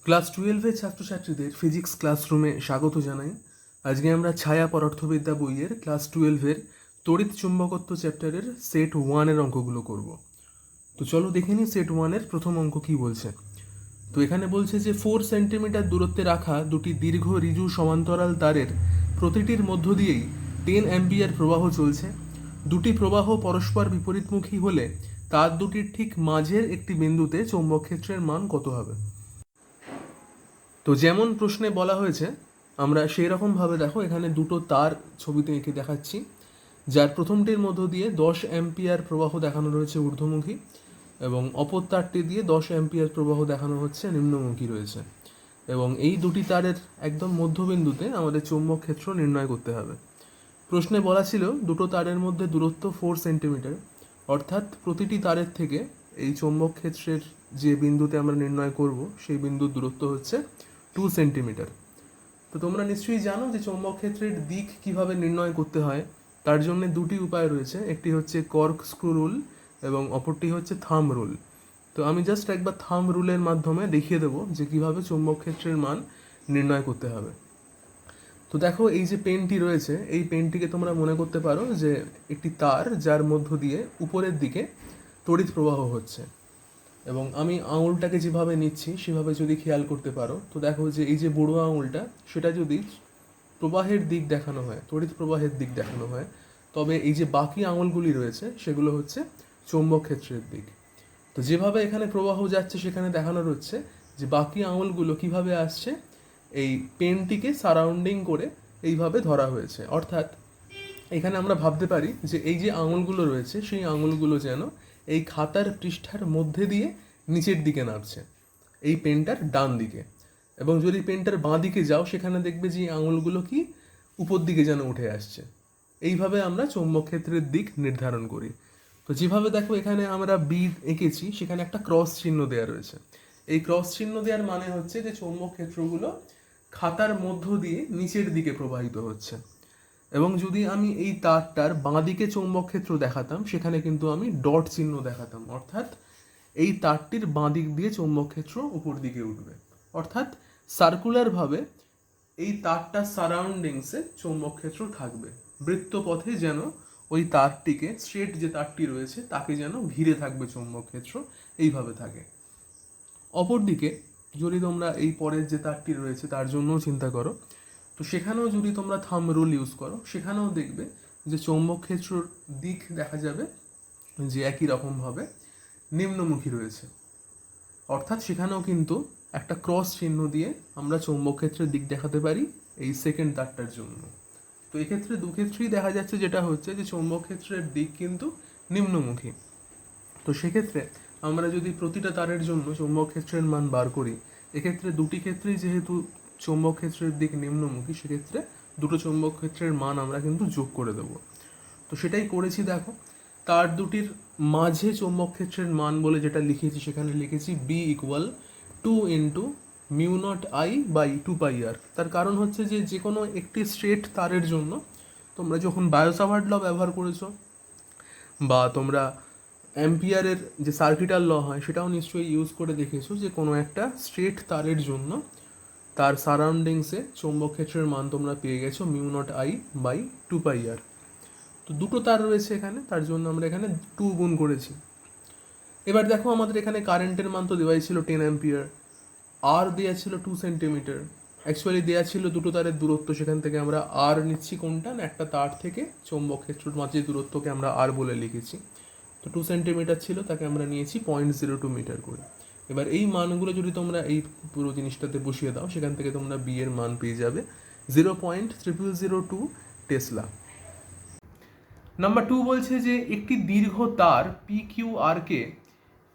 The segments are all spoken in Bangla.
ক্লাস 12-এর ছাত্রছাত্রীদের ফিজিক্স ক্লাসরুমে স্বাগত জানাই। আজকে আমরা ছায়া পদার্থবিদ্যা বইয়ের ক্লাস 12-এর তড়িৎ চুম্বকত্ব চ্যাপ্টারের সেট 1-এর অঙ্কগুলো করব। তো চলো দেখে নিই সেট 1-এর প্রথম অঙ্ক কি বলছে। তো এখানে বলছে যে 4 সেন্টিমিটার দূরত্বে রাখা দুটি দীর্ঘ ঋজু সমান্তরাল তারের প্রতিটির মধ্য দিয়েই 10 অ্যাম্পিয়ার প্রবাহ চলছে। দুটি প্রবাহ পরস্পর বিপরীতমুখী হলে তার দুটির ঠিক মাঝের একটি বিন্দুতে চৌম্বক ক্ষেত্রের মান কত হবে। তো যেমন প্রশ্নে বলা হয়েছে আমরা সেই রকমভাবে দেখো এখানে দুটো তার ছবিতে এঁকে দেখাচ্ছি, যার প্রথমটির মধ্য দিয়ে 10 অ্যাম্পিয়ার প্রবাহ দেখানো রয়েছে ঊর্ধ্বমুখী এবং অপর তারটি দিয়ে 10 অ্যাম্পিয়ার প্রবাহ দেখানো হচ্ছে নিম্নমুখী রয়েছে, এবং এই দুটি তারের একদম মধ্যবিন্দুতে আমাদের চৌম্বক ক্ষেত্র নির্ণয় করতে হবে। প্রশ্নে বলা ছিল দুটো তারের মধ্যে দূরত্ব 4 সেন্টিমিটার, অর্থাৎ প্রতিটি তারের থেকে এই চৌম্বক ক্ষেত্রের যে বিন্দুতে আমরা নির্ণয় করব সেই বিন্দুর দূরত্ব হচ্ছে 2 সেন্টিমিটার। তো তোমরা নিশ্চয়ই জানো যে চৌম্বক ক্ষেত্রের দিক কিভাবে নির্ণয় করতে হয়। তার জন্য দুটি উপায় রয়েছে, একটি হচ্ছে কর্ক স্ক্রু রুল এবং অপরটি হচ্ছে থাম্ব রুল। তো আমি জাস্ট একবার থাম্ব রুলের মাধ্যমে দেখিয়ে দেবো যে কিভাবে চৌম্বক ক্ষেত্রের মান নির্ণয় করতে হবে। তো দেখো এই যে পেনটি রয়েছে, এই পেনটিকে তোমরা মনে করতে পারো যে একটি তার, যার মধ্য দিয়ে উপরের দিকে তড়িৎ প্রবাহ হচ্ছে, এবং আমি আঙুলটাকে যেভাবে নিচ্ছি সেভাবে যদি খেয়াল করতে পারো তো দেখো যে এই যে বুড়ো আঙুলটা, সেটা যদি প্রবাহের দিক দেখানো হয়, তড়িৎ প্রবাহের দিক দেখানো হয়, তবে এই যে বাকি আঙুলগুলি রয়েছে সেগুলো হচ্ছে চৌম্বক ক্ষেত্রের দিক। তো যেভাবে এখানে প্রবাহ যাচ্ছে সেখানে দেখানো হচ্ছে যে বাকি আঙুলগুলো কিভাবে আসছে, এই পেনটিকে সারাউন্ডিং করে এইভাবে ধরা হয়েছে। অর্থাৎ এখানে আমরা ভাবতে পারি যে এই যে আঙুলগুলো রয়েছে সেই আঙুলগুলো যেন এই খাতার পৃষ্ঠার মধ্যে দিয়ে নিচের দিকে নামছে, এই পেনটার ডান দিকে, এবং যদি পেনটার বাঁ দিকে যাও সেখানে দেখবে যে এই আঙুলগুলো কি উপর দিকে যেন উঠে আসছে। এইভাবে আমরা চৌম্বক ক্ষেত্রের দিক নির্ধারণ করি। তো যেভাবে দেখো এখানে আমরা বি এঁকেছি সেখানে একটা ক্রস চিহ্ন দেওয়া রয়েছে। এই ক্রস চিহ্ন দেওয়ার মানে হচ্ছে যে চৌম্বক ক্ষেত্রগুলো খাতার মধ্য দিয়ে নিচের দিকে প্রবাহিত হচ্ছে, এবং যদি আমি এই তারটার বাঁ দিকে চৌম্বক ক্ষেত্র দেখাতাম সেখানে কিন্তু আমি ডট চিহ্ন দেখাতাম, অর্থাৎ এই তারটির বাঁ দিক দিয়ে চৌম্বক ক্ষেত্র উপর দিকে উঠবে। অর্থাৎ সার্কুলারভাবে এই তারটার সারাউন্ডিংসে চৌম্বক ক্ষেত্র থাকবে, বৃত্তপথে যেন ওই তারটিকে, স্ট্রেট যে তারটি রয়েছে তাকে যেন ঘিরে থাকবে চৌম্বক ক্ষেত্র, এইভাবে থাকে। অপরদিকে যদি তোমরা এই পরের যে তারটি রয়েছে তার জন্যও চিন্তা করো, তো সেখানেও যদি তোমরা থাম্ব রুল ইউজ করো সেখানেও দেখবে যে চৌম্বক ক্ষেত্রর দিক দেখা যাবে যে একই রকমভাবে নিম্নমুখী রয়েছে। অর্থাৎ সেখানেও কিন্তু একটা ক্রস চিহ্ন দিয়ে আমরা চৌম্বক ক্ষেত্রের দিক দেখাতে পারি এই সেকেন্ড তারটার জন্য। তো এক্ষেত্রে দুক্ষেত্রেই দেখা যাচ্ছে যেটা হচ্ছে যে চৌম্বক ক্ষেত্রের দিক কিন্তু নিম্নমুখী। তো সেক্ষেত্রে আমরা যদি প্রতিটা তারের জন্য চৌম্বক ক্ষেত্রের মান বার করি, এক্ষেত্রে দুটি ক্ষেত্রেই যেহেতু চৌম্বক ক্ষেত্রের দিক নিম্নমুখী, সেক্ষেত্রে দুটো চৌম্বক ক্ষেত্রের মান আমরা কিন্তু যোগ করে দেব। তো সেটাই করেছি। দেখো তার দুটির মাঝে চৌম্বক ক্ষেত্রের মান বলে যেটা লিখেছি সেখানে লিখেছি B equal 2 into mu naught I by 2 pi R. তার কারণ হচ্ছে যে যে কোনো একটি স্ট্রেট তারের জন্য তোমরা যখন বায়ো-সাভার্ট ল ব্যবহার করেছো বা তোমরা অ্যাম্পিয়ারের যে সার্কিটাল ল হয় সেটাও নিশ্চয়ই ইউজ করে দেখেছো, যে কোনো একটা স্ট্রেট তারের জন্য তার সারাউন্ডিংসে চৌম্বক ক্ষেত্রের মান তোমরা পেয়ে গেছো mu naught I by 2 pi আর। তো দুটো তার রয়েছে এখানে, তার জন্য আমরা এখানে 2 গুণ করেছি। এবার দেখো আমাদের এখানে কারেন্টের মান তো দেওয়াই ছিল 10 অ্যাম্পিয়ার, আর দেওয়া ছিল 2 সেন্টিমিটার। অ্যাকচুয়ালি দেওয়া ছিল দুটো তারের দূরত্ব, সেখান থেকে আমরা আর নিচ্ছি কোনটা না, একটা তার থেকে চৌম্বক ক্ষেত্রের মাঝে দূরত্বকে আমরা আর বলে লিখেছি। তো 2 সেন্টিমিটার ছিল, তাকে আমরা নিয়েছি 0.02 মিটার করে। এবার এই মানগুলো যদি তোমরা এই পুরো জিনিসটাতে বসিয়ে দাও সেখান থেকে তোমরা বি এর মান পেয়ে যাবে 0.0002 টেসলা। নাম্বার 2 বলছে যে একটি দীর্ঘ তার পি কিউ আরকে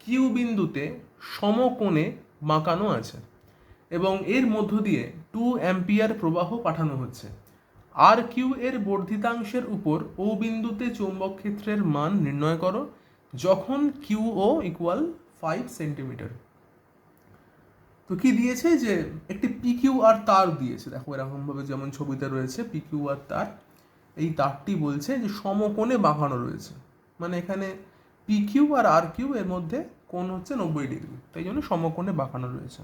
কিউ বিন্দুতে সমকোণে বাঁকানো আছে এবং এর মধ্য দিয়ে 2 অ্যাম্পিয়ার প্রবাহ পাঠানো হচ্ছে। আর কিউ এর বর্ধিতাংশের উপর ও বিন্দুতে চৌম্বক ক্ষেত্রের মান নির্ণয় করো যখন কিউ ও ইকুয়াল 5 সেন্টিমিটার। তো কি দিয়েছে যে একটি পি কিউ আর তার দিয়েছে, দেখো এরকমভাবে যেমন ছবিতে রয়েছে পি কিউ আর তার, এই তারটি বলছে যে সমকোণে বাঁকানো রয়েছে, মানে এখানে পি কিউ আর আর কিউ এর মধ্যে কোণ হচ্ছে 90 ডিগ্রি, তাই জন্য সমকোণে বাঁকানো রয়েছে।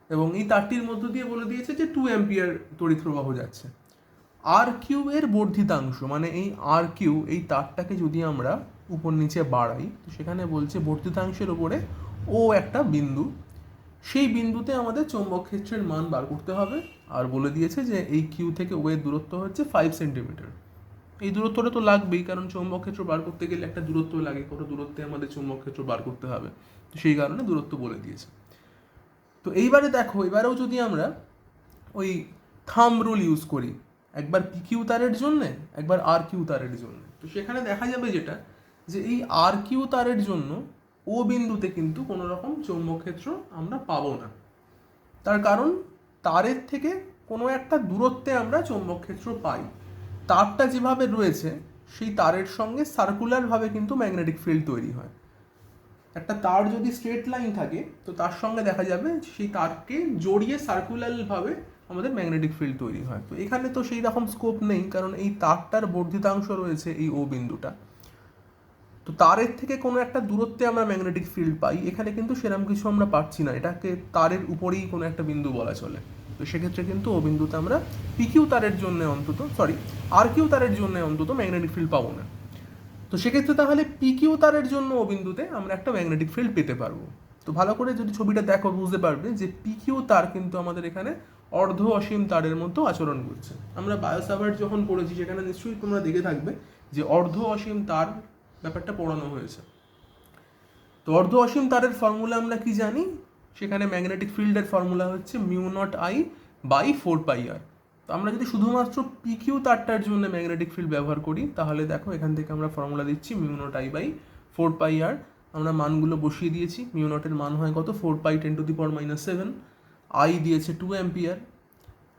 এবং এই তারটির মধ্য দিয়ে বলে দিয়েছে যে 2 অ্যাম্পিয়ার তড়িৎ প্রবাহ যাচ্ছে। আর কিউ এর বর্ধিতাংশ মানে এই আর কিউ, এই তারটাকে যদি আমরা উপর নিচে বাড়াই তো সেখানে বলছে বর্ধিতাংশের উপরে ও একটা বিন্দু, সেই বিন্দুতে আমাদের চৌম্বক ক্ষেত্রের মান বার করতে হবে। আর বলে দিয়েছে যে এই কিউ থেকে ও এর দূরত্ব হচ্ছে 5 সেন্টিমিটার। এই দূরত্বটা তো লাগবেই, কারণ চৌম্বক ক্ষেত্র বার করতে গেলে একটা দূরত্ব লাগে, কত দূরত্বে আমাদের চৌম্বক ক্ষেত্র বার করতে হবে, তো সেই কারণে দূরত্ব বলে দিয়েছে। তো এইবারে দেখো, এবারেও যদি আমরা ওই থাম্ব রুল ইউজ করি, একবার পি কিউ তারের জন্যে একবার আর কিউ তারের জন্য, তো সেখানে দেখা যাবে যেটা যে এই আর কিউ তারের জন্য ও বিন্দুতে কিন্তু কোনো রকম চৌম্বক ক্ষেত্র আমরা পাবো না। তার কারণ তারের থেকে কোনো একটা দূরত্বে আমরা চৌম্বক ক্ষেত্র পাই। তারটা যেভাবে রয়েছে সেই তারের সঙ্গে সার্কুলারভাবে কিন্তু ম্যাগনেটিক ফিল্ড তৈরি হয়। একটা তার যদি স্ট্রেট লাইন থাকে তো তার সঙ্গে দেখা যাবে সেই তারকে জড়িয়ে সার্কুলারভাবে আমাদের ম্যাগনেটিক ফিল্ড তৈরি হয়। তো এখানে তো সেই রকম স্কোপ নেই, কারণ এই তারটার বর্ধিতাংশ রয়েছে এই ও বিন্দুটা। তো তারের থেকে কোনো একটা দূরত্বে আমরা ম্যাগনেটিক ফিল্ড পাই, এখানে কিন্তু সেরকম কিছু আমরা পাচ্ছি না, এটাকে তারের উপরেই কোনো একটা বিন্দু বলা চলে। তো সেক্ষেত্রে কিন্তু ও বিন্দুতে আমরা পিকিউ তারের জন্য আর কিউ তারের জন্য অন্তত ম্যাগনেটিক ফিল্ড পাবো না। তো সেক্ষেত্রে তাহলে পিকিউ তারের জন্য ও বিন্দুতে আমরা একটা ম্যাগনেটিক ফিল্ড পেতে পারবো। তো ভালো করে যদি ছবিটা দেখো বুঝতে পারবে যে পিকিউ তার কিন্তু আমাদের এখানে অর্ধ অসীম তারের মতো আচরণ করছে। আমরা বায়োসাভার্ট যখন পড়েছি সেখানে নিশ্চয়ই তোমরা দেখে থাকবে যে অর্ধ অসীম তার ব্যাপারটা পড়ানো হয়েছে। তো অর্ধ অসীম তারের ফর্মুলা আমরা কি জানি, সেখানে ম্যাগনেটিক ফিল্ডের ফর্মুলা হচ্ছে μ0I/4πr। তো আমরা যদি শুধুমাত্র পিকিউ তারটার জন্য ম্যাগনেটিক ফিল্ড ব্যবহার করি তাহলে দেখো এখান থেকে আমরা ফর্মুলা দিচ্ছি μ0I/4πr। আমরা মানগুলো বসিয়ে দিয়েছি। μ0 এর মান হয় কত, 4π 10⁻⁷, আই দিয়েছে 2 অ্যাম্পিয়ার।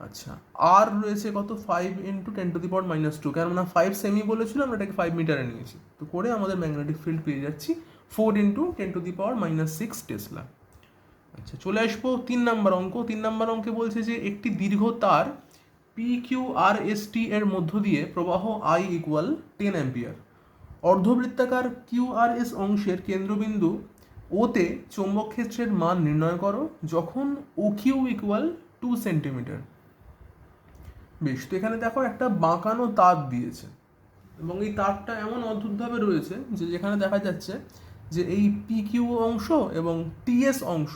আচ্ছা, আর রয়েছে কত, 5 × 10⁻², কেননা 5 সেমি বলেছিল, আমরা এটাকে 5 মিটারে নিয়েছি। তো করে আমাদের ম্যাগনেটিক ফিল্ড পেয়ে যাচ্ছি 4 × 10⁻⁶ টেসলা। আচ্ছা, চলে আসবো 3 নম্বর অঙ্ক। 3 নম্বর অঙ্কে বলছে যে একটি দীর্ঘ তার PQRST এর মধ্য দিয়ে প্রবাহ I = 10 অ্যাম্পিয়ার। অর্ধবৃত্তাকার QRS অংশের কেন্দ্রবিন্দু ওতে চৌম্বক ক্ষেত্রের মান নির্ণয় করো যখন OQ = 2 সেন্টিমিটার। বেশ, তো এখানে দেখো একটা বাঁকানো তার দিয়েছে এবং এই তারটা এমন অদ্ভুতভাবে রয়েছে যে যেখানে দেখা যাচ্ছে যে এই পিকিউ অংশ এবং টিএস অংশ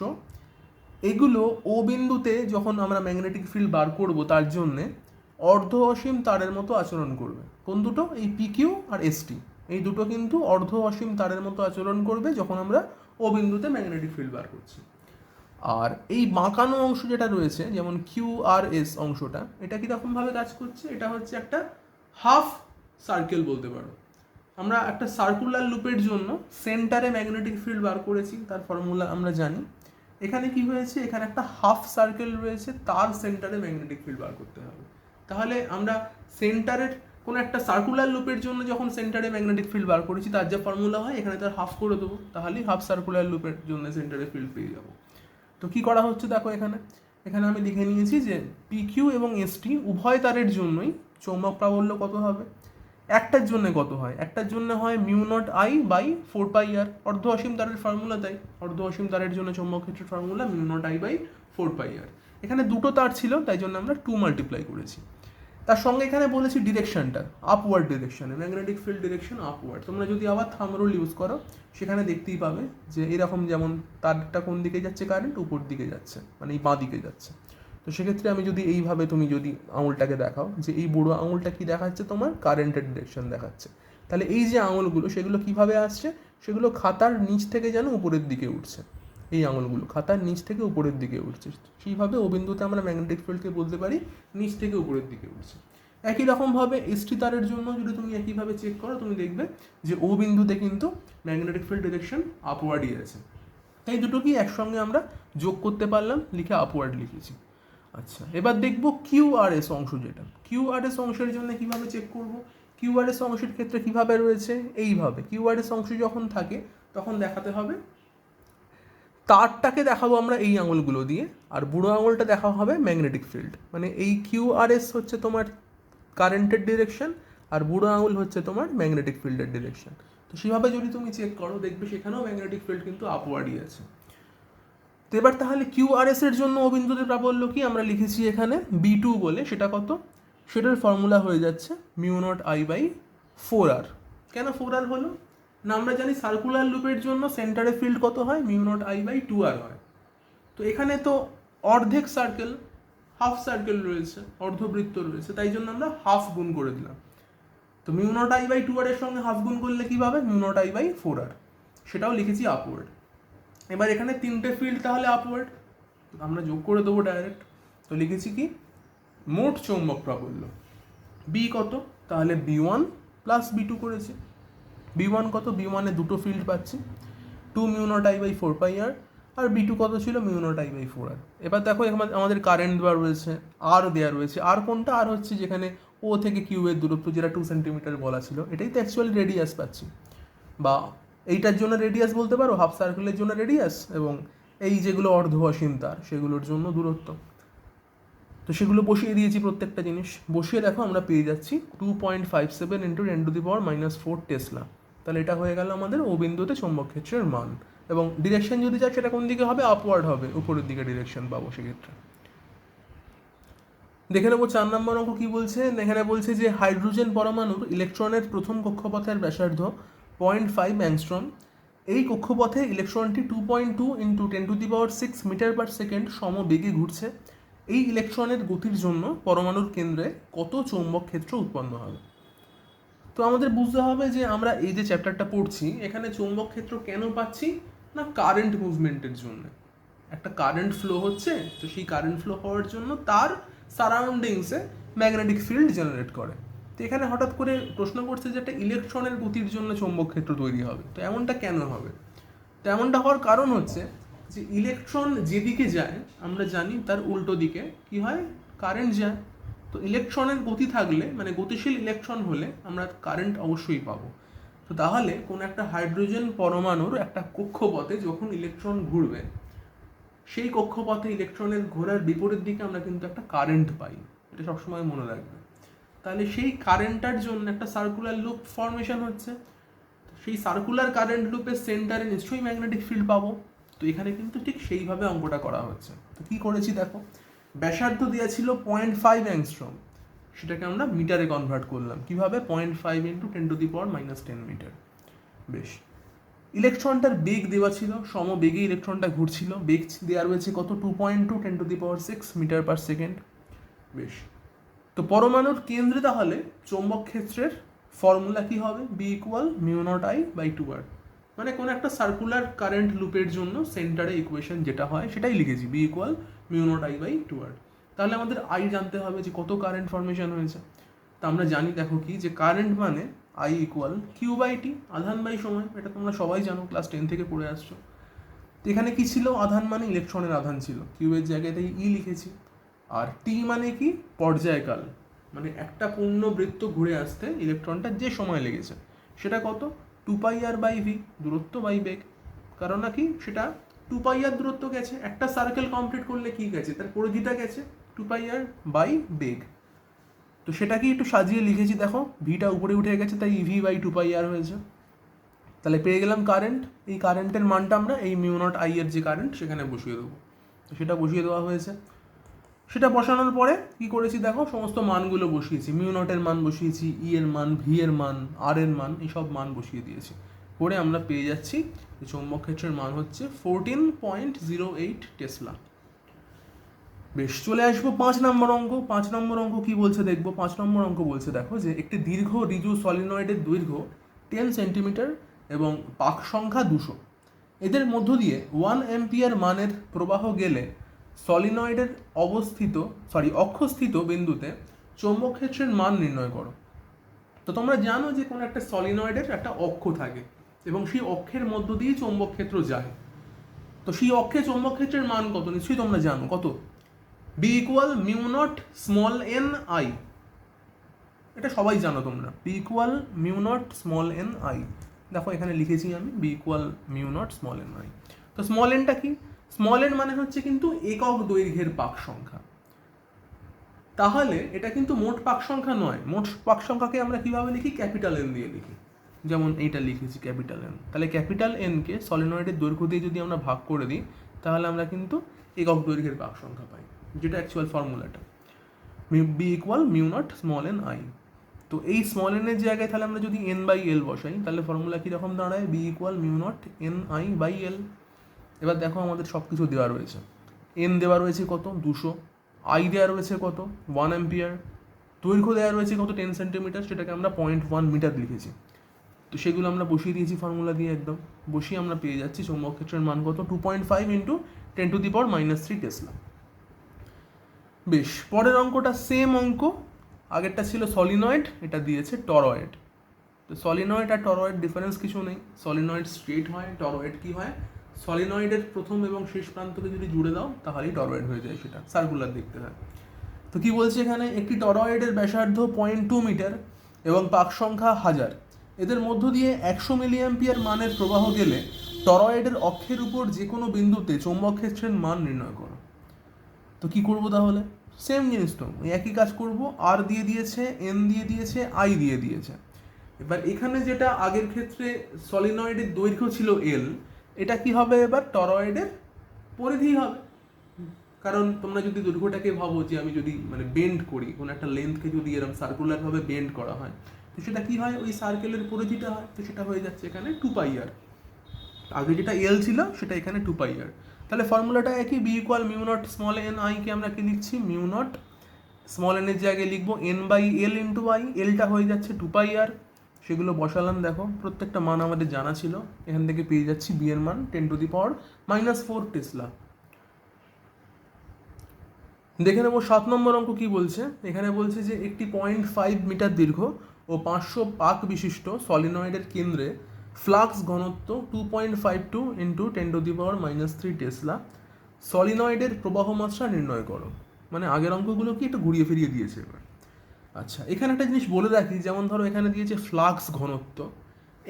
এগুলো ও বিন্দুতে যখন আমরা ম্যাগনেটিক ফিল্ড বার করব তার জন্যে অর্ধ অসীম তারের মতো আচরণ করবে। কোন দুটো, এই পিকিউ আর এসটি, এই দুটো কিন্তু অর্ধ অসীম তারের মতো আচরণ করবে যখন আমরা ও বিন্দুতে ম্যাগনেটিক ফিল্ড বার করছি। আর এই বাঁকানো অংশ যেটা রয়েছে যেমন QRS অংশটা, এটা কীরকমভাবে কাজ করছে, এটা হচ্ছে একটা হাফ সার্কেল বলতে পারো। আমরা একটা সার্কুলার লুপের জন্য সেন্টারে ম্যাগনেটিক ফিল্ড বার করেছি, তার ফর্মুলা আমরা জানি। এখানে কি হয়েছে, এখানে একটা হাফ সার্কেল রয়েছে, তার সেন্টারে ম্যাগনেটিক ফিল্ড বার করতে হবে। তাহলে আমরা সেন্টারের কোনো একটা সার্কুলার লুপের জন্য যখন সেন্টারে ম্যাগনেটিক ফিল্ড বার করেছি তার যা ফর্মুলা হয় এখানে তার হাফ করে দেবো, তাহলেই হাফ সার্কুলার লুপের জন্য সেন্টারে ফিল্ড পেয়ে যাবো। তো কি করা হচ্ছে দেখো, এখানে আমি লিখে নিয়েছি যে পিকিউ এবং এসটি উভয় তারের জন্যই চৌম্বক প্রাবল্য কত হবে। একটার জন্য কত হয়, একটার জন্য হয় μ0I/4πr, অর্ধ অসীম তারের ফর্মুলা তাই। অর্ধ অসীম তারের জন্য চৌম্বক ক্ষেত্রের ফর্মুলা μ0I/4πr। এখানে দুটো তার ছিল তাই জন্য আমরা 2 মাল্টিপ্লাই করেছি। তার সঙ্গে এখানে বলেছি ডিরেকশনটা আপওয়ার্ড ডিরেকশনে, ম্যাগনেটিক ফিল্ড ডিরেকশন আপওয়ার্ড। তোমরা যদি আবার থাম্ব রুল ইউজ করো সেখানে দেখতেই পাবে যে এরকম, যেমন তারটা কোন দিকে যাচ্ছে, কারেন্ট উপর দিকে যাচ্ছে, মানে এই বাঁ দিকে যাচ্ছে। তো সেক্ষেত্রে আমি যদি এইভাবে, তুমি যদি আঙুলটাকে দেখাও যে এই বুড়ো আঙুলটা কি দেখাচ্ছে, তোমার কারেন্টের ডিরেকশন দেখাচ্ছে, তাহলে এই যে আঙুলগুলো সেগুলো কিভাবে আসছে, সেগুলো খাতার নিচ থেকে যেন উপরের দিকে উঠছে। এই আঙুলগুলো খাতার নিচ থেকে উপরের দিকে উঠছে, সেইভাবে ও বিন্দুতে আমরা ম্যাগনেটিক ফিল্ডকে বলতে পারি নিচ থেকে উপরের দিকে উঠছে। একই রকমভাবে এসটি তারের জন্য যদি তুমি একইভাবে চেক করো তুমি দেখবে যে ও বিন্দুতে কিন্তু ম্যাগনেটিক ফিল্ড ডিরেকশন আপওয়ার্ডই আছে। তাই দুটোকেই একসঙ্গে আমরা যোগ করতে পারলাম, লিখে আপওয়ার্ড লিখেছি। আচ্ছা, এবার দেখবো কিউআরএস অংশ, যেটা কিউআরএস অংশের জন্য কিভাবে চেক করব। কিউআরএস অংশের ক্ষেত্রে কিভাবে রয়েছে, এইভাবে কিউআরএস অংশ যখন থাকে তখন দেখাতে হবে তারটাকে দেখাবো আমরা এই আঙুলগুলো দিয়ে, আর বুড়ো আঙুলটা দেখা হবে ম্যাগনেটিক ফিল্ড। মানে এই কিউআরএস হচ্ছে তোমার কারেন্টের ডিরেকশন আর বুড়ো আঙুল হচ্ছে তোমার ম্যাগনেটিক ফিল্ডের ডিরেকশন। তো সেভাবে যদি তুমি চেক করো দেখবে সেখানেও ম্যাগনেটিক ফিল্ড কিন্তু আপওয়ার্ডই আছে। তো এবার তাহলে কিউআরএস এর জন্য ও বিন্দুতে প্রাবল্য কি আমরা লিখেছি এখানে B2 বলে, সেটা কত, সেটার ফর্মুলা হয়ে যাচ্ছে μ0I/4R। কেন 4R হলো না, আমরা জানি সার্কুলার লুপের জন্য সেন্টারে ফিল্ড কত হয়, μ0I/2R হয়। তো এখানে তো অর্ধেক সার্কেল, হাফ সার্কেল রয়েছে, অর্ধবৃত্ত রয়েছে, তাই জন্য আমরা হাফ গুণ করে দিলাম। তো μ0I/2R এর সঙ্গে হাফ গুণ করলে কি পাবে, μ0I/4R, সেটাও লিখেছি আপওয়ার্ড। এবার এখানে তিনটে ফিল্ড তাহলে আপওয়ার্ড, আমরা যোগ করে দেবো ডাইরেক্ট। তো লিখেছি কি, মোট চৌম্বক প্রাবল্য বি কত, তাহলে B1 প্লাস B2 করেছি। B1 কত, B1 এ দুটো ফিল্ড পাচ্ছি 2 μ0I/4πR, আর B2 কত ছিল, μ0I/4R। এবার দেখো আমাদের কারেন্ট দেওয়া রয়েছে, আর দেওয়া রয়েছে, আর কোনটা, আর হচ্ছে যেখানে ও থেকে কিউ এর দূরত্ব যেটা 2 সেন্টিমিটার বলা ছিল, এটাই তো অ্যাকচুয়ালি রেডিয়াস পাচ্ছি, বা এইটার জন্য রেডিয়াস বলতে পারো, হাফ সার্কেলের জন্য রেডিয়াস, এবং এই যেগুলো অর্ধ অসীম তার সেগুলোর জন্য দূরত্ব। তো সেগুলো বসিয়ে দিয়েছি প্রত্যেকটা জিনিস, বসিয়ে দেখো আমরা পেয়ে যাচ্ছি 2.57 × 10⁻⁴ টেসলা। তাহলে এটা হয়ে গেল আমাদের ও বিন্দুতে চৌম্বক ক্ষেত্রের মান, এবং ডিরেকশন যদি চাই সেটা কোন দিকে হবে, আপওয়ার্ড হবে, উপরের দিকে ডিরেকশন পাবো সেক্ষেত্রে। দেখে নেবো 4 নম্বর অঙ্ক কি বলছে। এখানে বলছে যে হাইড্রোজেন পরমাণুর ইলেকট্রনের প্রথম কক্ষপথের ব্যাসার্ধ 0.5 অ্যাংস্ট্রম। এই কক্ষপথে ইলেকট্রনটি 2.2 × 10⁻⁶ মিটার/সেকেন্ড সমবেগে ঘুরছে। এই ইলেকট্রনের গতির জন্য পরমাণুর কেন্দ্রে কত চৌম্বক ক্ষেত্র উৎপন্ন হবে। তো আমাদের বুঝতে হবে যে আমরা এই যে চ্যাপ্টারটা পড়ছি, এখানে চৌম্বক ক্ষেত্র কেন পাচ্ছি না, কারেন্ট মুভমেন্টের জন্য। একটা কারেন্ট ফ্লো হচ্ছে, তো সেই কারেন্ট ফ্লো হওয়ার জন্য তার সারাউন্ডিংসে ম্যাগনেটিক ফিল্ড জেনারেট করে। তো এখানে হঠাৎ করে প্রশ্ন করছে যে একটা ইলেকট্রনের গতির জন্য চৌম্বক ক্ষেত্র তৈরি হবে, তো এমনটা কেন হবে। তো এমনটা হওয়ার কারণ হচ্ছে যে ইলেকট্রন যেদিকে যায় আমরা জানি তার উল্টো দিকে কি হয়, কারেন্ট যায়। তো ইলেকট্রনের গতি থাকলে, মানে গতিশীল ইলেকট্রন হলে আমরা কারেন্ট অবশ্যই পাবো। তো তাহলে কোনো একটা হাইড্রোজেন পরমাণুর একটা কক্ষপথে যখন ইলেকট্রন ঘুরবে, সেই কক্ষপথে ইলেকট্রনের ঘোরার বিপরীত দিকে আমরা কিন্তু একটা কারেন্ট পাই, এটা সবসময় মনে রাখবে। তাহলে সেই কারেন্টটার জন্য একটা সার্কুলার লুপ ফর্মেশন হচ্ছে, সেই সার্কুলার কারেন্ট লুপের সেন্টারে নিশ্চয়ই ম্যাগনেটিক ফিল্ড পাবো। তো এখানে কিন্তু ঠিক সেইভাবে অঙ্কটা করা হচ্ছে। তো কী করেছি দেখো, ব্যাসার্ধ দেওয়া ছিল 0.5 অ্যাংস্ট্রম, সেটাকে আমরা মিটারে কনভার্ট করলাম, কিভাবে 0.5 × 10⁻⁻10 মিটার। বেশ, ইলেকট্রনটার বেগ দেওয়া ছিল, সমবেগে ইলেকট্রনটা ঘুরছিল, বেগ দেওয়া রয়েছে কত, 2.2 × 10⁻⁶ মিটার/সেকেন্ড। বেশ, তো পরমাণুর কেন্দ্রে তাহলে চৌম্বক ক্ষেত্রের ফর্মুলা কি হবে, B = μ0I/2R। মানে কোনো একটা সার্কুলার কারেন্ট লুপের জন্য সেন্টারে ইকুয়েশন যেটা হয় সেটাই লিখেছি, B = μ0I/2R। তাহলে আমাদের I জানতে হবে যে কত কারেন্ট ফর্মেশন হয়েছে। তা আমরা জানি দেখো কি, যে কারেন্ট মানে I = Q/T, আধান বাই সময়। এটা তোমরা সবাই জানো, ক্লাস 10 থেকে পড়ে আসছো। তো এখানে কি ছিল, আধান মানে ইলেকট্রনের আধান ছিল, কিউ এর জায়গায় তাই ই লিখেছি। আর টি মানে কি, পর্যায়কাল, মানে একটা পূর্ণ বৃত্ত ঘুরে আসতে ইলেকট্রনটা যে সময় লেগেছে সেটা কত, 2πr/v, দূরত্ব বাই বেগ। কারণ নাকি সেটা 2πr দূরত্ব গেছে, একটা সার্কেল কমপ্লিট করলে কি গেছে, তার পরিধিটা গেছে 2πr/বেগ। তো সেটাকে একটু সাজিয়ে লিখেছি, দেখো ভিটা উপরে উঠে গেছে, তাই EV/2πr হয়েছে। তাহলে পেয়ে গেলাম কারেন্ট। এই কারেন্টের মানটা আমরা এই μ0I এর যে কারেন্ট সেখানে বসিয়ে দেবো। তো সেটা বসিয়ে দেওয়া হয়েছে। সেটা বসানোর পরে কি করেছি দেখো, সমস্ত মানগুলো বসিয়েছি, μ0 এর মান বসিয়েছি, ই এর মান, ভি এর মান, আর এর মান, এইসব মান বসিয়ে দিয়েছি। করে আমরা পেয়ে যাচ্ছি যে চৌম্বক ক্ষেত্রের মান হচ্ছে 14.08 টেসলা। বেশ, চলে আসবো 5 নম্বর অঙ্ক। 5 নম্বর অঙ্ক কি বলছে দেখবো। 5 নম্বর অঙ্ক বলছে দেখো যে একটি দীর্ঘ ঋজু সলিনয়েডের দৈর্ঘ্য 10 সেন্টিমিটার এবং পাক সংখ্যা 200, এদের মধ্য দিয়ে 1 অ্যাম্পিয়ার মানের প্রবাহ গেলে সলিনয়েডের অক্ষস্থিত বিন্দুতে চৌম্বক ক্ষেত্রের মান নির্ণয় করো। তো তোমরা জানো যে কোনো একটা সলিনয়েডের একটা অক্ষ থাকে এবং সেই অক্ষের মধ্য দিয়ে চৌম্বক ক্ষেত্র যায়। তো সেই অক্ষে চৌম্বক ক্ষেত্রের মান কত নিশ্চয়ই তোমরা জানো, কত, B = μ0n(I). এটা সবাই জানো তোমরা, B = μ0n(I). দেখো এখানে লিখেছি আমি B = μ0n(I). তো স্মল এনটা কি, স্মল এন মানে হচ্ছে কিন্তু একক দৈর্ঘ্যের পাক সংখ্যা। তাহলে এটা কিন্তু মোট পাক সংখ্যা নয়, মোট পাক সংখ্যাকে আমরা কিভাবে লিখি, ক্যাপিটাল এন দিয়ে লিখি, যেমন এইটা লিখেছি ক্যাপিটাল এন। তাহলে ক্যাপিটাল এনকে সলিনয়েডের দৈর্ঘ্য দিয়ে যদি আমরা ভাগ করে দিই তাহলে আমরা কিন্তু একক দৈর্ঘ্যের পাক সংখ্যা পাই, যেটা অ্যাকচুয়াল ফর্মুলাটা। B equal mu naught small N I. তো এই স্মল এন এর জায়গায় তাহলে আমরা যদি এন বাই এল বসাই, তাহলে ফর্মুলা কীরকম দাঁড়ায়? B equal mu naught N I by L. এবার দেখো আমাদের সব কিছু দেওয়া রয়েছে। এন দেওয়া রয়েছে কত? 200। আই দেওয়া রয়েছে কত? 1 অ্যাম্পিয়ার। দৈর্ঘ্য দেওয়া রয়েছে কত? 10 সেন্টিমিটার, সেটাকে আমরা 0.1 মিটার লিখেছি। তো সেগুলো আমরা বসিয়ে দিয়েছি ফর্মুলা দিয়ে, একদম বসিয়ে আমরা পেয়ে যাচ্ছি চৌম্বক ক্ষেত্রের মান কত? 2.5 ইন্টু 10⁻³ টেসলা। বেশ, পরের অঙ্কটা সেম অঙ্ক, আগেরটা ছিল সলিনয়েড, এটা দিয়েছে টরয়েড। তো সলিনয়েড আর টরয়েড ডিফারেন্স কিছু নেই, সলিনয়েড স্ট্রেট হয়, টরয়েড কি হয়? সলিনয়েডের প্রথম এবং শেষ প্রান্তকে যদি জুড়ে দাও তাহলেই টরয়েড হয়ে যায়, সেটা সার্কুলার দেখতে হয়। তো কি বলছে এখানে? একটি টরয়েডের ব্যাসার্ধ 0.2 মিটার এবং পাক সংখ্যা 1000, এদের মধ্য দিয়ে 100 মিলিঅ্যাম্পিয়ার মানের প্রবাহ গেলে টরয়েডের অক্ষের উপর যে কোনো বিন্দুতে চৌম্বক ক্ষেত্রের মান নির্ণয় করো। তো কি করবো তাহলে? সেম জিনিস তো, একই কাজ করব। আর দিয়ে দিয়েছে, এন দিয়ে দিয়েছে, আই দিয়ে দিয়েছে। এবার এখানে যেটা আগের ক্ষেত্রে সলিনয়েডের দৈর্ঘ্য ছিল এল, এটা কি হবে এবার? টরয়েডের পরিধি হবে। কারণ তোমরা যদি দৈর্ঘ্যটাকে ভাবো যে আমি যদি মানে বেন্ড করি, কোনো একটা লেন্থকে যদি এরকম সার্কুলারভাবে বেন্ড করা হয়, তো সেটা কি হয়? ওই সার্কেলের পরিধিটা হয়। তো সেটা হয়ে যাচ্ছে এখানে 2πr। আগে যেটা এল ছিল সেটা এখানে 2πr। তাহলে ফর্মুলাটা একই, B equal mu naught small N I কে আমরা কি লিখছি? মিউ নট স্মল এন এর জায়গায় লিখবো N by L into I. এলটা হয়ে যাচ্ছে 2πr। সেগুলো বসালাম, দেখো প্রত্যেকটা মান আমাদের জানা ছিল। এখান থেকে পেয়ে যাচ্ছি বি এর মান 10⁻⁻4 টেসলা। দেখে নেবো 7 নম্বর অঙ্ক কি বলছে। এখানে বলছে যে একটি 0.5 মিটার দীর্ঘ ও 500 পাক বিশিষ্ট সলিনয়েডের কেন্দ্রে ফ্লাক্স ঘনত্ব 2.52 ইন্টু 10⁻³ টেসলা। সলিনয়েডের প্রবাহ মাত্রা নির্ণয় করো। মানে আগের অঙ্কগুলো কি একটু ঘুরিয়ে ফিরিয়ে দিয়েছে এবার। আচ্ছা, এখানে একটা জিনিস বলে রাখি, যেমন ধরো এখানে দিয়েছে ফ্লাক্স ঘনত্ব,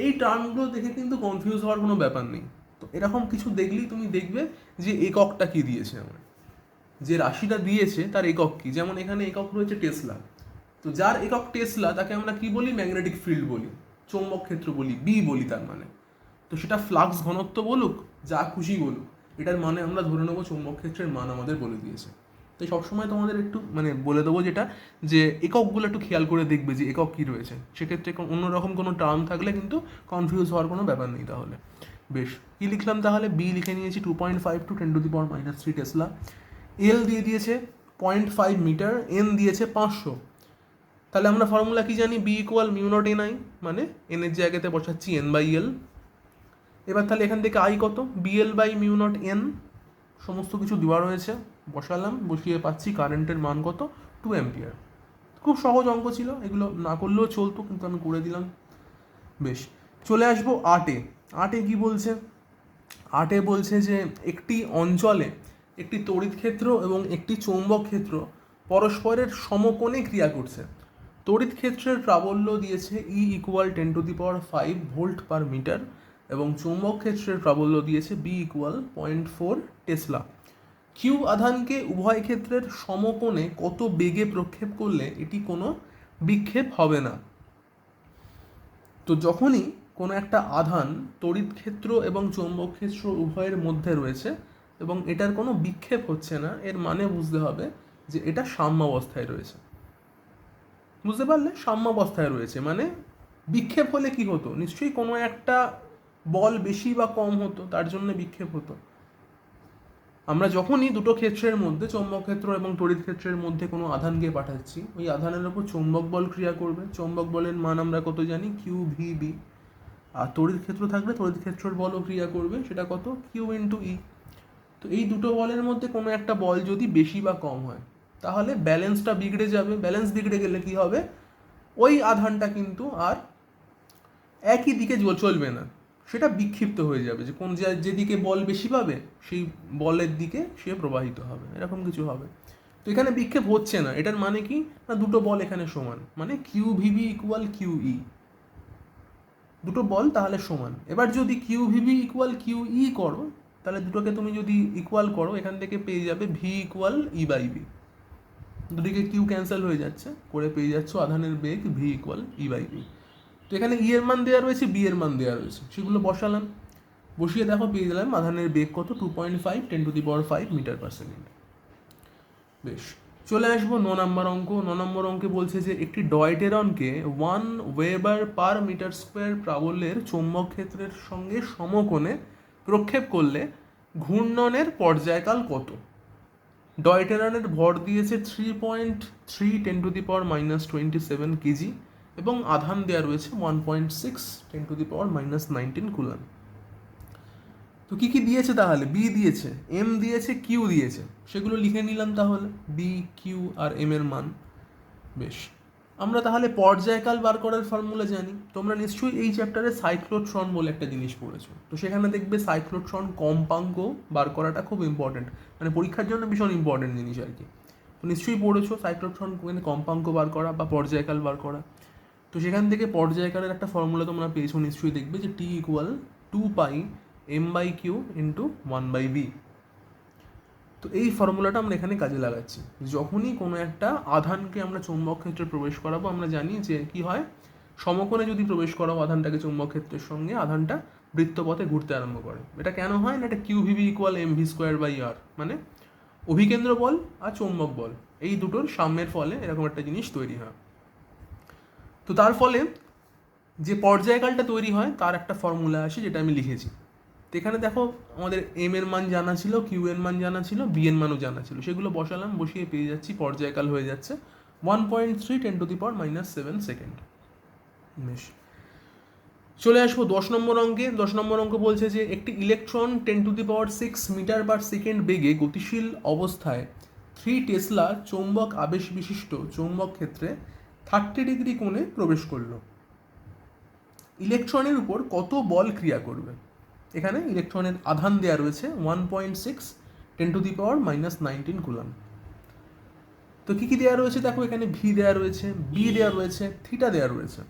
এই টার্মগুলো দেখে কিন্তু কনফিউজ হওয়ার কোনো ব্যাপার নেই। তো এরকম কিছু দেখলেই তুমি দেখবে যে এককটা কি দিয়েছে আমার, যে রাশিটা দিয়েছে তার একক কি। যেমন এখানে একক রয়েছে টেসলা, তো যার একক টেসলা তাকে আমরা কি বলি? ম্যাগনেটিক ফিল্ড বলি, চৌম্বক ক্ষেত্র বলি, বি বলি তার মানে। তো সেটা ফ্লাক্স ঘনত্ব বলুক, যা খুশি বলুক, এটার মানে আমরা ধরে নেবো চৌম্বক ক্ষেত্রের মান আমাদের বলে দিয়েছে। তো সবসময় তোমাদের একটু মানে বলে দেবো যেটা, যে এককগুলো একটু খেয়াল করে দেখবে যে একক কী রয়েছে। সেক্ষেত্রে অন্যরকম কোনো টার্ম থাকলে কিন্তু কনফিউজ হওয়ার কোনো ব্যাপার নেই। তাহলে বেশ, কী লিখলাম তাহলে? বি লিখে নিয়েছি 2.5 টু 10⁻³ টেসলা। এল দিয়ে দিয়েছে 0.5 মিটার, এন দিয়েছে 500। তাহলে আমরা ফর্মুলা কি জানি? B equal mu naught N I, মানে এন এর জায়গাতে বসাচ্ছি এন বাই এল। এবার তাহলে এখান থেকে আই কত? B L by mu naught N. সমস্ত কিছু দেওয়া রয়েছে, বসালাম, বসিয়ে পাচ্ছি কারেন্টের মান কত? 2 অ্যাম্পিয়ার। খুব সহজ অঙ্ক ছিল, এগুলো না করলেও চলতো, কিন্তু আমি করে দিলাম। বেশ, চলে আসবো 8-এ। 8-এ কি বলছে? 8-এ বলছে যে একটি অঞ্চলে একটি তড়িৎ ক্ষেত্র এবং একটি চৌম্বক ক্ষেত্র পরস্পরের সমকোণে ক্রিয়া করছে। তড়িৎ ক্ষেত্রের প্রাবল্য দিয়েছে E equal 10⁵ volt per metre এবং চৌম্বক ক্ষেত্রের প্রাবল্য দিয়েছে বি ইকুয়াল 0.4 টেসলা। কিউ আধানকে উভয় ক্ষেত্রের সমকোণে কত বেগে প্রক্ষেপ করলে এটি কোনো বিক্ষেপ হবে না। তো যখনই কোনো একটা আধান তড়িৎ ক্ষেত্র এবং চৌম্বক ক্ষেত্র উভয়ের মধ্যে রয়েছে এবং এটার কোনো বিক্ষেপ হচ্ছে না, এর মানে বুঝতে হবে যে এটা সাম্যাবস্থায় রয়েছে। বুঝতে পারলে? সাম্যাবস্থায় রয়েছে মানে বিক্ষেপ হলে কি হতো? নিশ্চয়ই কোনো একটা বল বেশি বা কম হতো, তার জন্য বিক্ষেপ হতো। আমরা যখনই দুটো ক্ষেত্রের মধ্যে, চৌম্বক ক্ষেত্র এবং তড়িৎ ক্ষেত্রের মধ্যে কোনো আধানকে পাঠাচ্ছি, ওই আধানের উপর চৌম্বক বল ক্রিয়া করবে। চৌম্বক বলের মান আমরা কত জানি? Q V B. আর তড়িৎ ক্ষেত্র থাকলে তড়িৎ ক্ষেত্রের বলও ক্রিয়া করবে, সেটা কত? কিউ ইন্টু ই। তো এই দুটো বলের মধ্যে কোনো একটা বল যদি বেশি বা কম হয়, তাহলে ব্যালেন্সটা বিগড়ে যাবে। ব্যালেন্স বিগড়ে গেলে কি হবে? ওই আধানটা কিন্তু আর একই দিকে চলবে না, সেটা বিক্ষিপ্ত হয়ে যাবে। যে কোন যেদিকে বল বেশি পাবে সেই বলের দিকে সে প্রবাহিত হবে, এরকম কিছু হবে। তো এখানে বিক্ষেপ হচ্ছে না, এটার মানে কি? না দুটো বল এখানে সমান, মানে Q V B equal Q E. দুটো বল তাহলে সমান। এবার যদি Q V B equal Q E করো, তাহলে দুটোকে তুমি যদি ইকুয়াল করো, এখান থেকে পেয়ে যাবে V equal E by B. দুটিকে কিউ ক্যান্সেল হয়ে যাচ্ছে, করে পেয়ে যাচ্ছ আধানের বেগ V equal E by B. তো এখানে ই এর মান দেওয়া রয়েছে, বি এর মান দেওয়া রয়েছে, সেগুলো বসালাম। বসিয়ে দেখো পেয়ে গেলাম আধানের বেগ কত, 2.5 10⁵ মিটার পার সেকেন্ড। বেশ, চলে আসবো 9 নম্বর অঙ্ক। 9 নম্বর অঙ্কে বলছে যে একটি ডয়টেরনকে 1 ওয়েবার পার মিটার স্কোয়ার প্রাবল্যের চৌম্বক ক্ষেত্রের সঙ্গে সমকোণে প্রক্ষেপ করলে ঘূর্ণনের পর্যায়কাল কত। ডয়টেরনের ভর দিয়েছে 3.3 10⁻⁻27 কেজি এবং আধান দেওয়া রয়েছে 1.6 10⁻⁻19 কুলম। তো কি কি দিয়েছে তাহলে, বি দিয়েছে, এম দিয়েছে, কিউ দিয়েছে, সেগুলো লিখে নিলাম তাহলে, বি কিউ আর এম এর মান। বেশ, আমরা তাহলে পর্যায়কাল বার করার ফর্মুলা জানি। তোমরা নিশ্চয়ই এই চ্যাপ্টারে সাইক্লোট্রন বলে একটা জিনিস পড়েছো, তো সেখানে দেখবে সাইক্লোট্রন কম্পাঙ্ক বার করাটা খুব ইম্পর্টেন্ট, মানে পরীক্ষার জন্য ভীষণ ইম্পর্টেন্ট জিনিস আর কি। তো নিশ্চয়ই পড়েছো সাইক্লোট্রন মানে কম্পাঙ্ক বার করা বা পর্যায়কাল বার করা। তো সেখান থেকে পর্যায়কালের একটা ফর্মুলা তোমরা পেয়েছো নিশ্চয়ই, দেখবে যে T equal 2π m/q into 1/b। তো এই ফর্মুলাটা আমরা এখানে কাজে লাগাচ্ছি। যখনই কোনো একটা আধানকে আমরা চৌম্বক ক্ষেত্রে প্রবেশ করাবো, আমরা জানি যে কি হয়, সমকোণে যদি প্রবেশ করাবো আধানটাকে চৌম্বক ক্ষেত্রের সঙ্গে, আধানটা বৃত্তপথে ঘুরতে আরম্ভ করে। এটা কেন হয় না, এটা QVB ইকুয়াল mv²/r, মানে অভিকেন্দ্র বল আর চৌম্বক বল এই দুটোর সাম্যের ফলে এরকম একটা জিনিস তৈরি হয়। তো তার ফলে যে পর্যায়কালটা তৈরি হয় তার একটা ফর্মুলা আছে যেটা আমি লিখেছি। তো এখানে দেখো আমাদের এম এর মান জানা ছিল, কিউ এর মান জানা ছিল, বি এর মানও জানা ছিল, সেগুলো বসালাম, বসিয়ে পেয়ে যাচ্ছি পর্যায়কাল হয়ে যাচ্ছে 1.3 10⁻⁻7 সেকেন্ড। বেশ, চলে আসবো 10 নম্বর অঙ্কে। 10 নম্বর অঙ্ক বলছে যে একটি ইলেকট্রন 10⁶ মিটার পার সেকেন্ড বেগে গতিশীল অবস্থায় 3 টেসলা চৌম্বক আবেশ বিশিষ্ট চৌম্বক ক্ষেত্রে 30 ডিগ্রি কোণে প্রবেশ করলো। ইলেকট্রনের উপর কত বল ক্রিয়া করবে। এখানে ইলেকট্রনের আধান দেওয়া রয়েছে 1.6 10⁻⁻19 কুলম। তো কি কি দেওয়া রয়েছে দেখো, এখানে ভি দেওয়া রয়েছে, বি দেওয়া রয়েছে, থিটা দেওয়া রয়েছে।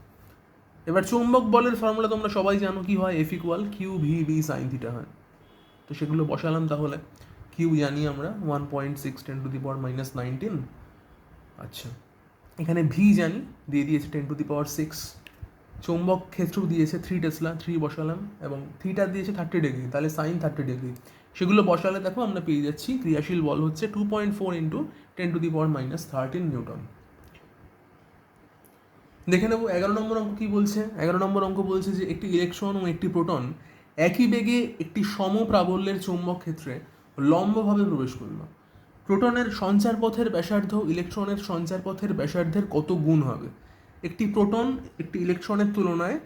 এবার চৌম্বক বলের ফর্মুলা তোমরা সবাই জানো কি হয়, F equal Q V B sine theta হয়। তো সেগুলো বসালাম তাহলে, কিউ জানি আমরা 1.6 10⁻⁻19। আচ্ছা, এখানে ভি জানি, দিয়ে দিয়েছে 10⁶। চৌম্বক ক্ষেত্র দিয়েছে 3 টেসলা, 3 বসালাম, এবং থিটা দিয়েছে 30 ডিগ্রি, তাহলে সাইন 30 ডিগ্রি। সেগুলো বসালে দেখো আমরা পেয়ে যাচ্ছি ক্রিয়াশীল বল হচ্ছে 2.4 × 10⁻13 নিউটন। দেখে নেব 11 নম্বর অঙ্ক কি বলছে। 11 নম্বর অঙ্ক বলছে যে একটি ইলেকট্রন ও একটি প্রোটন একই বেগে একটি সমপ্রাবল্যের চৌম্বক ক্ষেত্রে লম্বভাবে প্রবেশ করল। প্রোটনের সঞ্চার পথের ব্যাসার্ধ ইলেকট্রনের সঞ্চার পথের ব্যাসার্ধের কত গুণ হবে। একটি প্রোটন একটি ইলেকট্রনের তুলনায়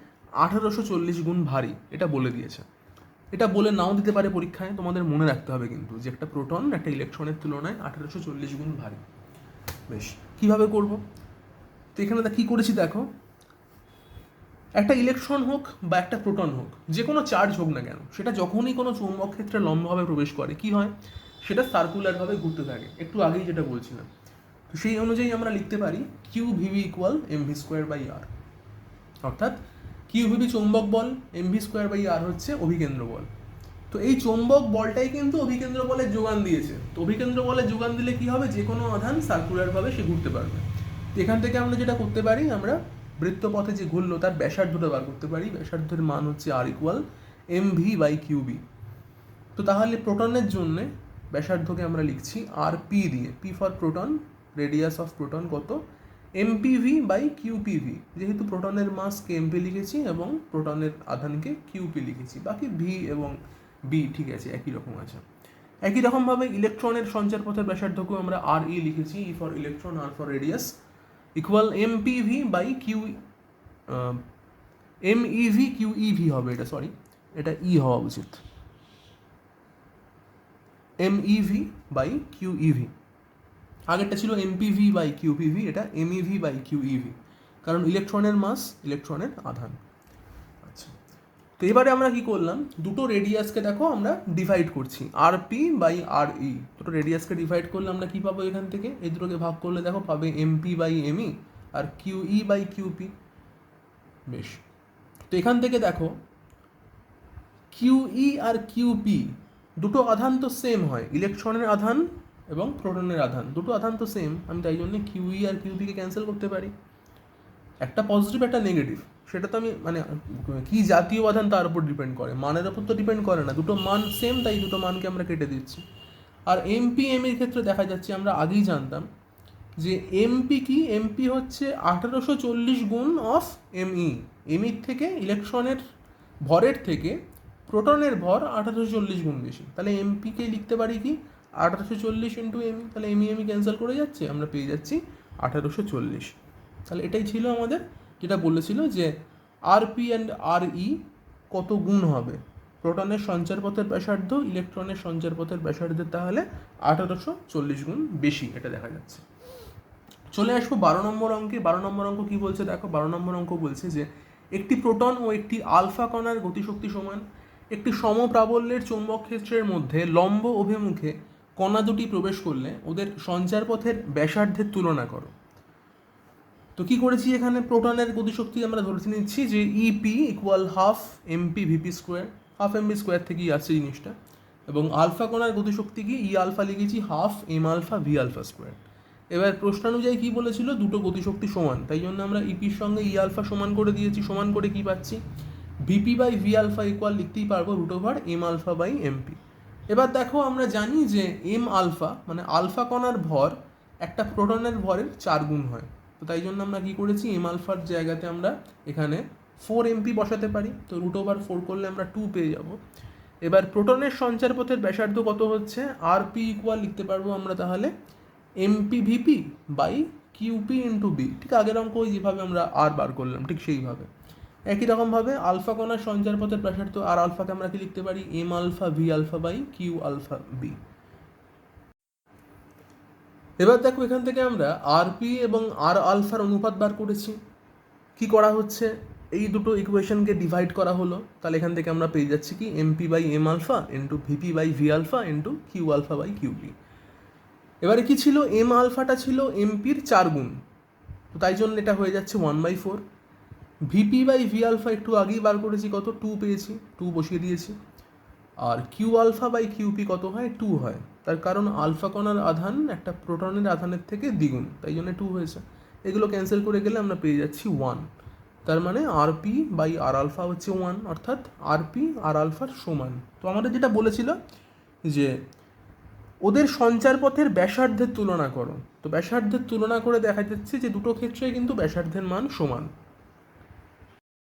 1840 গুণ ভারী, এটা বলে দিয়েছে। এটা বলে নাও দিতে পারে পরীক্ষায়, তোমাদের মনে রাখতে হবে কিন্তু যে একটা প্রোটন একটা ইলেকট্রনের তুলনায় 1840 গুণ ভারী। বেশ, কীভাবে করব। তো এখানে কী করেছি দেখো, একটা ইলেকট্রন হোক বা একটা প্রোটন হোক, যে কোনো চার্জ হোক না কেন, সেটা যখনই কোনো চৌম্বক ক্ষেত্রে লম্বভাবে প্রবেশ করে কি হয়, সেটা সার্কুলারভাবে ঘুরতে থাকে, একটু আগেই যেটা বলছিলাম। তো সেই অনুযায়ী আমরা লিখতে পারি কিউ ভিভি ইকুয়াল mv²/r, অর্থাৎ কিউ ভিভি চৌম্বক বল, mv²/r হচ্ছে অভিকেন্দ্র বল। তো এই চৌম্বক বলটাই কিন্তু অভিকেন্দ্র বলের যোগান দিয়েছে। তো অভিকেন্দ্র বলের যোগান দিলে কি হবে, যে কোনো আধান সার্কুলারভাবে সে ঘুরতে পারবে। তো এখান থেকে আমরা যেটা করতে পারি, আমরা বৃত্তপথে যে ঘুরলো তার ব্যাসার্ধটা বার করতে পারি। ব্যাসার্ধের মান হচ্ছে আর ইকুয়াল mv/qb। তো তাহলে প্রোটনের জন্য ব্যাসার্ধকে আমরা লিখছি আর পি দিয়ে, P for proton, radius of proton কত, mpv/qpv। যেহেতু প্রোটনের মাসকে এমপি লিখেছি এবং প্রোটনের আধানকে কিউপি লিখেছি, বাকি ভি এবং বি ঠিক আছে, একই রকম আছে। একই রকমভাবে ইলেকট্রনের সঞ্চার পথের ব্যাসার্ধকেও আমরা আর ই লিখেছি, E for electron R for radius, equal mpv/q mev/qev হবে, এটা সরি, এটা ই হওয়া উচিত, mev/qev। আগেরটা ছিল mpv/qpv, এটা mev/qev, কারণ ইলেকট্রনের মাস ইলেকট্রনের আধান। আচ্ছা, তো এবারে আমরা কি করলাম, দুটো রেডিয়াসকে দেখো আমরা ডিভাইড করছি, rp/re। দুটো রেডিয়াসকে ডিভাইড করলে আমরা কি পাবো, এখান থেকে এই দুটোকে ভাগ করলে দেখো পাবে mp/me আর qe/qp। বেশ, তো এখান থেকে দেখো QE আর QP দুটো আধান তো সেম হয়, ইলেকট্রনের আধান এবং প্রোটনের আধান, দুটো আধান তো সেম। আমি তাই জন্য QE আর QP কে ক্যান্সেল করতে পারি, একটা পজিটিভ একটা নেগেটিভ, সেটা তো আমি মানে কি জাতীয় উপাদান তার উপর ডিপেন্ড করে, মানের উপর তো ডিপেন্ড করে না, দুটো মান সেম তাই দুটো মানকে আমরা কেটে দিচ্ছি। আর এমপি এর ক্ষেত্রে দেখা যাচ্ছে আমরা আগেই জানতাম যে এমপি কি, এমপি হচ্ছে 1840 গুণ অফ এমই। এমই থেকে ইলেকট্রনের ভরের থেকে প্রোটনের ভর 1840 গুণ বেশি, তাহলে এমপিকে লিখতে পারি কি 1840 ইন্টু এমই, তাহলে এমই এমই ক্যান্সেল করে যাচ্ছে, আমরা পেয়ে যাচ্ছি 1840। তাহলে এটাই ছিল আমাদের, যেটা বলেছিল যে আরপি অ্যান্ড আর ই কত গুণ হবে, প্রোটনের সঞ্চারপথের ব্যাসার্ধ ইলেকট্রনের সঞ্চারপথের ব্যাসার্ধের তাহলে 1840 গুণ বেশি, এটা দেখা যাচ্ছে। চলে আসবো 12 নম্বর অঙ্কে। 12 নম্বর অঙ্ক কি বলছে দেখো, 12 নম্বর অঙ্ক বলছে যে একটি প্রোটন ও একটি আলফা কণার গতিশক্তি সমান, একটি সমপ্রাবল্যের চৌম্বক ক্ষেত্রের মধ্যে লম্ব অভিমুখে কণা দুটি প্রবেশ করলে ওদের সঞ্চারপথের ব্যাসার্ধের তুলনা করো। তো কি করেছি এখানে, প্রোটনের গতিশক্তি আমরা ধরে নিচ্ছি যে E P equal half M P V P square, half M P square থেকেই আসছে জিনিসটা, এবং আলফা কণার গতিশক্তি কি ই আলফা লিখেছি half M alpha V alpha square. এবার প্রশ্নানুযায়ী কি বলেছিল, দুটো গতিশক্তি সমান, তাই জন্য আমরা ইপির সঙ্গে ই আলফা সমান করে দিয়েছি, সমান করে কি পাচ্ছি V P by V alpha equal লিখতেই পারবো root over M alpha by M P. এবার দেখো আমরা জানি যে এম আলফা মানে আলফা কণার ভর একটা প্রোটনের ভরের 4 গুণ হয়, তো তাই জন্য আমরা কি করেছি এম আলফার জায়গাতে আমরা এখানে 4 এমপি বসাতে পারি, তো রুট ওভার 4 করলে আমরা 2 পেয়ে যাব। এবার প্রোটনের সঞ্চারপথের ব্যাসার্ধ কত হচ্ছে, আর পি ইকুয়াল লিখতে পারবো আমরা তাহলে M P V P by Q P into B, ঠিক আগের অঙ্ক যেভাবে আমরা আর বার করলাম ঠিক সেইভাবে। একই রকমভাবে আলফা কণার সঞ্চারপথের ব্যাসার্ধ আর আলফাকে আমরা কি লিখতে পারি M alpha V alpha by Q alpha B. এবার দেখো এখান থেকে আমরা আরপি এবং আর আলফার অনুপাত বার করেছি। কি করা হচ্ছে, এই দুটো ইকুয়েশনকে ডিভাইড করা হলো, তাহলে এখান থেকে আমরা পেয়ে যাচ্ছি কি M P by M alpha into V P by V alpha into Q alpha by Q P. এবারে কি ছিল, এম আলফাটা ছিল এমপির 4 গুণ, তো তাই জন্য এটা হয়ে যাচ্ছে 1/4। ভিপি বাই ভি আলফা একটু আগেই বার করেছি কত, 2 পেয়েছি, 2 বসিয়ে দিয়েছি। আর কিউ আলফা বাই কিউপি কত হয়, 2 হয়, তার কারণ আলফা কণার আধান একটা প্রোটনের আধানের থেকে দ্বিগুণ, তাই জন্য 2 হয়েছে। এগুলো ক্যান্সেল করে গেলে আমরা পেয়ে যাচ্ছি 1, তার মানে আরপি বাই আর আলফা হচ্ছে 1, অর্থাৎ আরপি আর আলফার সমান। তো আমাদের যেটা বলেছিল যে ওদের সঞ্চারপথের ব্যাসার্ধের তুলনা করো, তো ব্যাসার্ধের তুলনা করে দেখা যাচ্ছে যে দুটো ক্ষেত্রে কিন্তু ব্যাসার্ধের মান সমান।